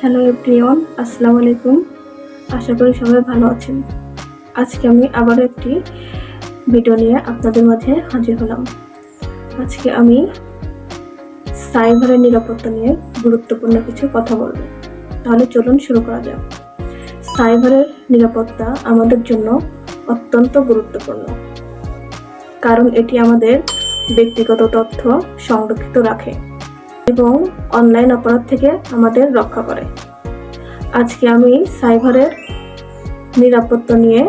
Hello everyone, আসসালামু আলাইকুম। আশা করি সবাই ভালো আছেন। আজকে আমি আবার একটি ভিডিও নিয়ে আপনাদের মাঝে হাজির হলাম। আজকে আমি সাইবারের নিরাপত্তা নিয়ে গুরুত্বপূর্ণ কিছু কথা বলবো। তাহলে চলুন শুরু করা যাক। সাইবারের নিরাপত্তা আমাদের জন্য অত্যন্ত গুরুত্বপূর্ণ, কারণ এটি আমাদের ব্যক্তিগত তথ্য সংরক্ষিত রাখে এবং অনলাইন অপরাধ থেকে আমাদের রক্ষা করে। আজকে আমি সাইবারের নিরাপত্তা নিয়ে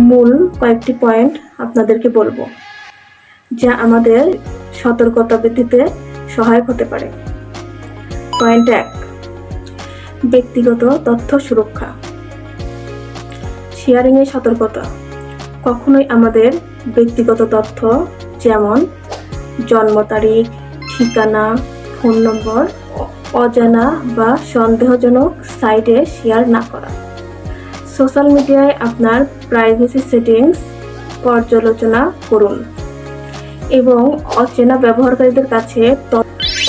মূল কয়েকটি পয়েন্ট আপনাদেরকে বলবো, যা আমাদের সতর্কতা বৃদ্ধিতে সহায়ক হতে পারে। পয়েন্ট 1, ব্যক্তিগত তথ্য সুরক্ষা। শেয়ারিংয়ের সতর্কতা। কখনোই আমাদের ব্যক্তিগত তথ্য যেমন জন্ম তারিখ, ঠিকানা, ফোন নম্বর অজানা বা সন্দেহজনক সাইটে শেয়ার না করা। সোশ্যাল মিডিয়ায় আপনার প্রাইভেসি সেটিংস পর্যালোচনা করুন এবং অচেনা ব্যবহারকারীদের কাছে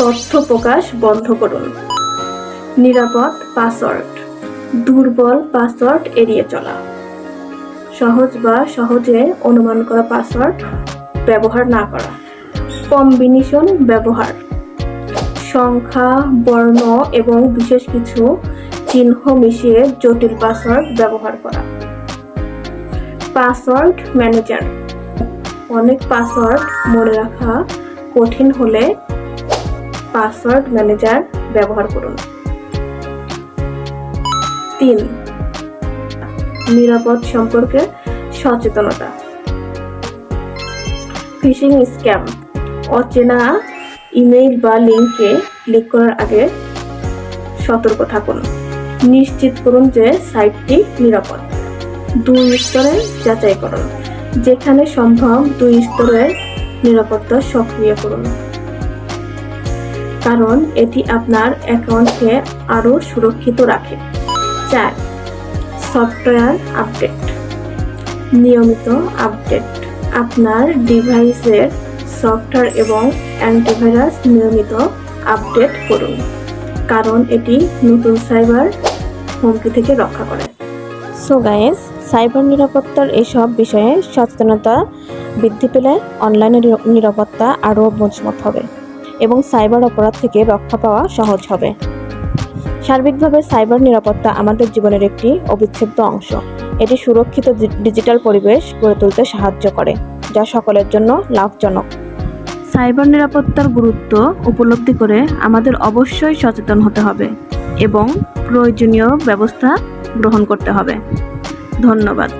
তথ্য প্রকাশ বন্ধ করুন। নিরাপদ পাসওয়ার্ড। দুর্বল পাসওয়ার্ড এড়িয়ে চলা। সহজ বা সহজে অনুমান করা পাসওয়ার্ড ব্যবহার না করা। কম্বিনেশন ব্যবহার। সংখ্যা, বর্ণ এবং বিশেষ কিছু চিহ্ন মিশিয়ে জটিল পাসওয়ার্ড ব্যবহার করা। Password manager. অনেক পাসওয়ার্ড মনে রাখা কঠিন হলে পাসওয়ার্ড ম্যানেজার ব্যবহার করুন। 3, নিরাপদ সম্পর্কে সচেতনতা। Phishing scam. অচেনা ইমেইল বা লিঙ্কে ক্লিক করার আগে সতর্ক থাকুন। নিশ্চিত করুন যে সাইটটি নিরাপদ। 2 স্তরে যাচাই করুন। যেখানে সম্ভব 2 স্তরের নিরাপত্তা সক্রিয় করুন, কারণ এটি আপনার অ্যাকাউন্টকে আরও সুরক্ষিত রাখে। 4, সফটওয়্যার আপডেট। নিয়মিত আপডেট। আপনার ডিভাইসের সফটওয়্যার এবং অ্যান্টিভাইরাস নিয়মিত আপডেট করুন, কারণ এটি নতুন সাইবার হুমকি থেকে রক্ষা করে। সো গাইস, সাইবার নিরাপত্তার এসব বিষয়ে সচেতনতা বৃদ্ধি পেলে অনলাইনের নিরাপত্তা আরও মজবুত হবে এবং সাইবার অপরাধ থেকে রক্ষা পাওয়া সহজ হবে। সার্বিকভাবে সাইবার নিরাপত্তা আমাদের জীবনের একটি অবিচ্ছেদ্য অংশ। এটি সুরক্ষিত ডিজিটাল পরিবেশ গড়ে তুলতে সাহায্য করে, যা সকলের জন্য লাভজনক। সাইবার নিরাপত্তার গুরুত্ব উপলব্ধি করে আমাদের অবশ্যই সচেতন হতে হবে এবং প্রয়োজনীয় ব্যবস্থা গ্রহণ করতে হবে। ধন্যবাদ।